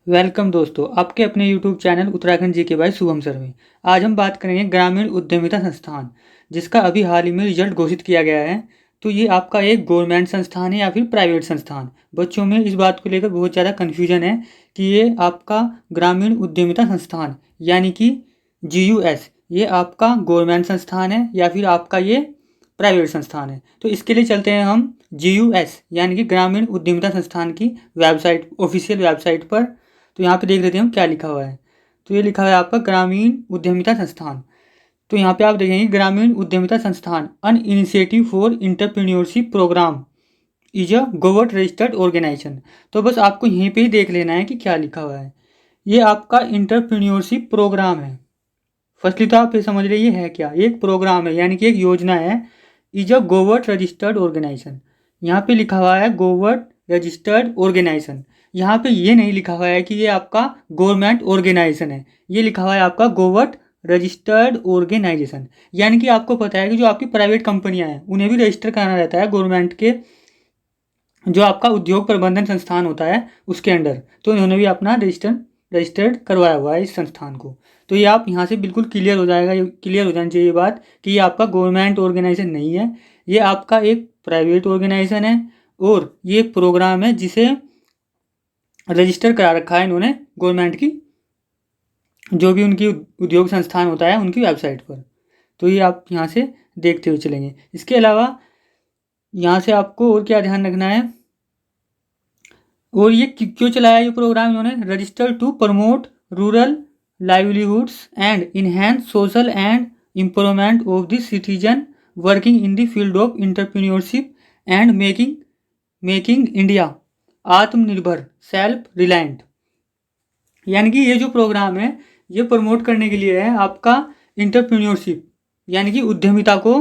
Welcome दोस्तों, आपके अपने YouTube channel Uttarakhand GK by Shubham sir में। आज हम बात करेंगे ग्रामीण उद्यमिता संस्थान, जिसका अभी हाल ही में रिजल्ट घोषित किया गया है। तो ये आपका एक गवर्नमेंट संस्थान है या फिर प्राइवेट संस्थान। बच्चों में इस बात को लेकर बहुत ज़्यादा कन्फ्यूजन है कि ये आपका ग्रामीण उद्यमिता संस्थान यानी कि GUS ये आपका गवर्नमेंट संस्थान है या फिर आपका ये प्राइवेट संस्थान है। तो इसके लिए चलते हैं हम GUS यानी कि ग्रामीण उद्यमिता संस्थान की वेबसाइट, ऑफिशियल वेबसाइट पर। तो यहाँ पे देख लेते हैं हम क्या लिखा हुआ है। तो ये लिखा हुआ है आपका ग्रामीण उद्यमिता संस्थान। तो यहाँ पे आप देखेंगे ग्रामीण उद्यमिता संस्थान an initiative for entrepreneurship programme is a government registered organisation. तो बस आपको यहीं पे ही देख लेना है कि क्या लिखा हुआ है। ये आपका इंटरप्रेन्योरशिप प्रोग्राम है। फर्स्टली तो आप ये समझ रहे ये है क्या, एक प्रोग्राम है यानी कि एक योजना है। Is a government registered organisation, यहाँ पे लिखा हुआ है गवर्नमेंट रजिस्टर्ड ऑर्गेनाइजेशन। यहाँ पे ये नहीं लिखा हुआ है कि ये आपका गवर्नमेंट ऑर्गेनाइजेशन है, ये लिखा हुआ है आपका गवर्नमेंट रजिस्टर्ड ऑर्गेनाइजेशन। यानी कि आपको पता है कि जो आपकी प्राइवेट कंपनियां हैं उन्हें भी रजिस्टर कराना रहता है गवर्नमेंट के, जो आपका उद्योग प्रबंधन संस्थान होता है उसके अंडर। तो इन्होंने भी अपना रजिस्टर्ड करवाया हुआ है इस संस्थान को। तो ये आप यहाँ से बिल्कुल क्लियर हो जाएगा, ये क्लियर हो जानी चाहिए ये बात कि ये आपका गवर्नमेंट ऑर्गेनाइजेशन नहीं है, ये आपका एक प्राइवेट ऑर्गेनाइजेशन है। और ये एक प्रोग्राम है जिसे रजिस्टर करा रखा है इन्होंने गवर्नमेंट की, जो भी उनकी उद्योग संस्थान होता है उनकी वेबसाइट पर। तो ये आप यहाँ से देखते हुए चलेंगे। इसके अलावा यहाँ से आपको और क्या ध्यान रखना है, और ये क्यों चलाया ये प्रोग्राम इन्होंने, register to promote rural livelihoods and enhance social and improvement of the citizen working in the field of entrepreneurship and making India आत्मनिर्भर सेल्फ रिलायंट। यानी कि ये जो प्रोग्राम है ये प्रमोट करने के लिए है आपका इंटरप्रेन्योरशिप यानी कि उद्यमिता को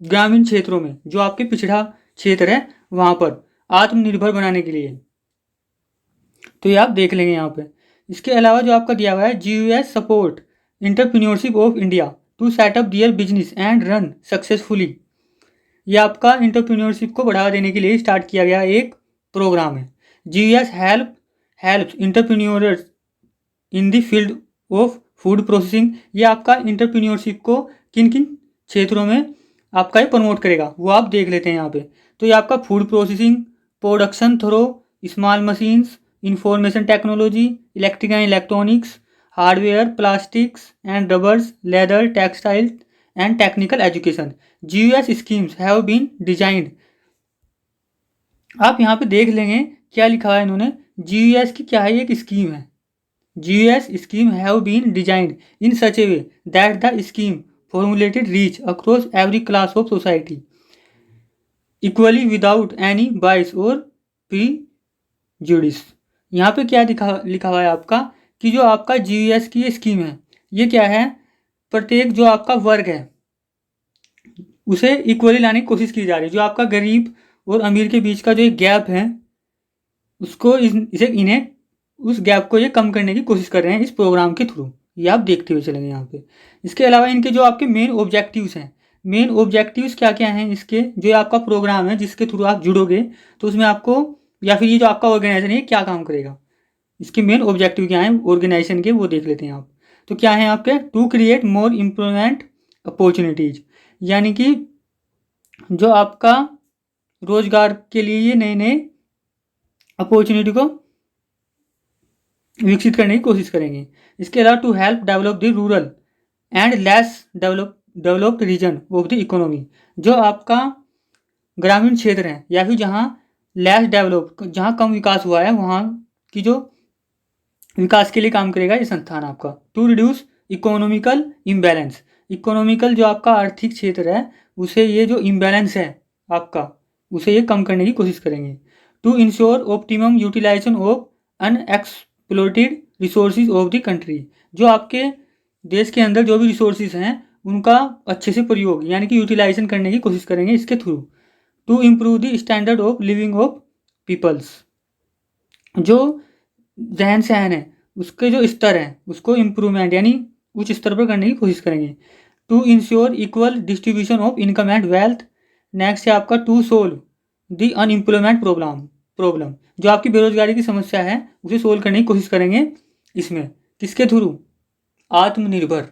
ग्रामीण क्षेत्रों में, जो आपके पिछड़ा क्षेत्र है वहाँ पर आत्मनिर्भर बनाने के लिए। तो ये आप देख लेंगे यहाँ पे। इसके अलावा जो आपका दिया हुआ है GUS support entrepreneurship of India to set up their business and run successfully. ये आपका इंटरप्रेन्योरशिप को बढ़ावा देने के लिए स्टार्ट किया गया एक प्रोग्राम है। GUS help entrepreneurs in the field of food processing. ये आपका इंटरप्रेन्योरशिप को किन किन क्षेत्रों में आपका ये प्रमोट करेगा वो आप देख लेते हैं यहाँ पे। तो ये आपका food processing, production through small machines, information technology, electric and electronics, hardware, plastics and rubbers, leather, textiles and technical education. GUS schemes have been designed. आप यहाँ पे देख लेंगे क्या लिखा हुआ है इन्होंने, GUS की क्या है, एक स्कीम है। GUS scheme have been designed in such a way that the scheme formulated reach across every class of society equally without any bias or prejudice। यहाँ पे क्या लिखा हुआ है आपका कि जो आपका GUS की ये स्कीम है ये क्या है, प्रत्येक जो आपका वर्ग है उसे इक्वली लाने की कोशिश की जा रही है। जो आपका गरीब और अमीर के बीच का जो एक गैप है उसको इन्हें उस गैप को ये कम करने की कोशिश कर रहे हैं इस प्रोग्राम के थ्रू। ये आप देखते हुए चलेंगे यहाँ पे। इसके अलावा इनके जो आपके मेन ऑब्जेक्टिव्स हैं, मेन ऑब्जेक्टिव्स क्या क्या हैं इसके, जो आपका प्रोग्राम है जिसके थ्रू आप जुड़ोगे तो उसमें आपको, या फिर ये जो आपका ऑर्गेनाइजेशन है क्या काम करेगा, इसके मेन ऑब्जेक्टिव क्या हैं ऑर्गेनाइजेशन के वो देख लेते हैं आप। तो क्या है आपके, to create more employment opportunities, यानी कि जो आपका रोजगार के लिए ये नए नए अपॉर्चुनिटी को विकसित करने की कोशिश करेंगे। इसके अलावा to help develop the rural and less developed region of the economy. जो आपका ग्रामीण क्षेत्र है या फिर जहाँ लेस डेवलप, जहाँ कम विकास हुआ है वहाँ की जो विकास के लिए काम करेगा ये संस्थान आपका। To reduce economical imbalance, economical जो आपका आर्थिक क्षेत्र है उसे ये जो इम्बैलेंस है आपका उसे ये कम करने की कोशिश करेंगे। To ensure optimum utilisation of unexploited resources of the country. जो आपके देश के अंदर जो भी रिसोर्सेज हैं उनका अच्छे से प्रयोग यानी कि यूटिलाइजेशन करने की कोशिश करेंगे इसके through. To improve the standard of living of peoples, जो रहन सहन है उसके जो स्तर है उसको इम्प्रूवमेंट यानी उच्च स्तर पर करने की कोशिश करेंगे। To ensure equal distribution of income and wealth. Next है आपका to solve the unemployment problem, जो आपकी बेरोजगारी की समस्या है उसे सोल्व करने की कोशिश करेंगे इसमें। किसके थ्रू? आत्मनिर्भर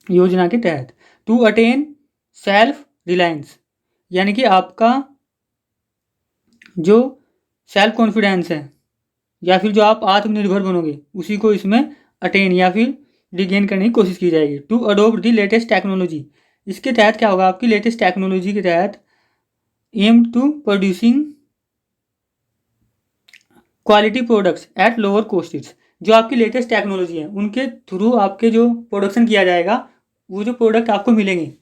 योजना के तहत। टू अटेन सेल्फ रिलायंस, यानी कि आपका जो सेल्फ कॉन्फिडेंस है या फिर जो आप आत्मनिर्भर बनोगे उसी को इसमें अटेन या फिर रिगेन करने की कोशिश की जाएगी। To adopt the latest technology, इसके तहत क्या होगा? आपकी लेटेस्ट टेक्नोलॉजी के तहत aim to producing quality products at lower costs, जो आपकी लेटेस्ट टेक्नोलॉजी है उनके थ्रू आपके जो प्रोडक्शन किया जाएगा, वो जो प्रोडक्ट आपको मिलेंगे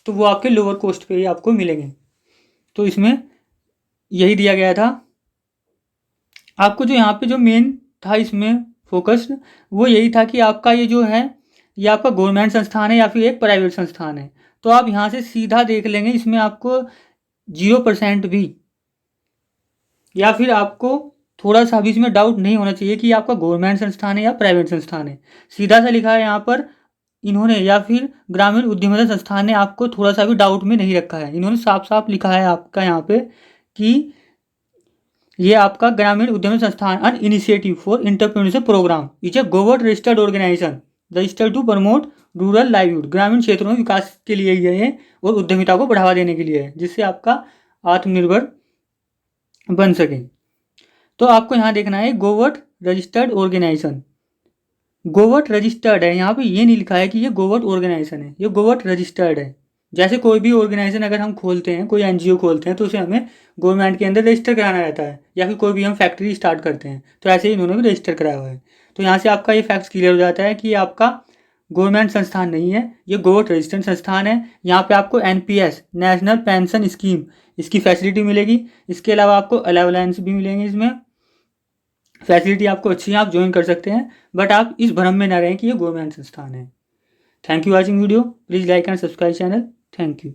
तो वो आपके लोअर कॉस्ट पे ही आपको मिलेंगे। तो इसमें यही दिया गया था आपको। जो यहाँ पे जो मेन था इसमें फोकस्ड, वो यही था कि आपका ये जो है ये आपका गवर्नमेंट संस्थान है या फिर एक प्राइवेट संस्थान है। तो आप यहाँ से सीधा देख लेंगे, इसमें आपको 0% भी या फिर आपको थोड़ा सा भी इसमें डाउट नहीं होना चाहिए कि आपका गवर्नमेंट संस्थान है या प्राइवेट संस्थान है। सीधा सा लिखा है यहाँ पर इन्होंने, या फिर ग्रामीण उद्यमिता संस्थान ने आपको थोड़ा सा भी डाउट में नहीं रखा है। इन्होंने साफ साफ लिखा है आपका यहाँ पे कि ये आपका ग्रामीण उद्यम संस्थान an initiative for entrepreneurship programme is a government registered organisation registered to promote rural livelihood, ग्रामीण क्षेत्रों में विकास के लिए ये है और उद्यमिता को बढ़ावा देने के लिए है, जिससे आपका आत्मनिर्भर बन सके। तो आपको यहाँ देखना है government registered organisation, government registered है, यहाँ पे ये नहीं लिखा है कि ये गवर्नमेंट ऑर्गेनाइजेशन है, ये गवर्नमेंट रजिस्टर्ड है। जैसे कोई भी ऑर्गेनाइजेशन अगर हम खोलते हैं, कोई एनजीओ खोलते हैं, तो उसे हमें गवर्नमेंट के अंदर रजिस्टर कराना रहता है, या फिर कोई भी हम फैक्ट्री स्टार्ट करते हैं तो ऐसे ही इन्होंने भी रजिस्टर कराया हुआ है। तो यहाँ से आपका ये फैक्ट क्लियर हो जाता है कि ये आपका गवर्नमेंट संस्थान नहीं है, ये गवर्नमेंट रजिस्टर्ड संस्थान है। यहाँ पे आपको एनपीएस नेशनल पेंशन स्कीम इसकी फैसिलिटी मिलेगी। इसके अलावा आपको अलाउंस भी मिलेंगे, इसमें फैसिलिटी आपको अच्छी है, आप ज्वाइन कर सकते हैं। बट आप इस भ्रम में ना रहें कि ये गवर्नमेंट संस्थान है। Thank you watching video, please like and subscribe channel. Thank you.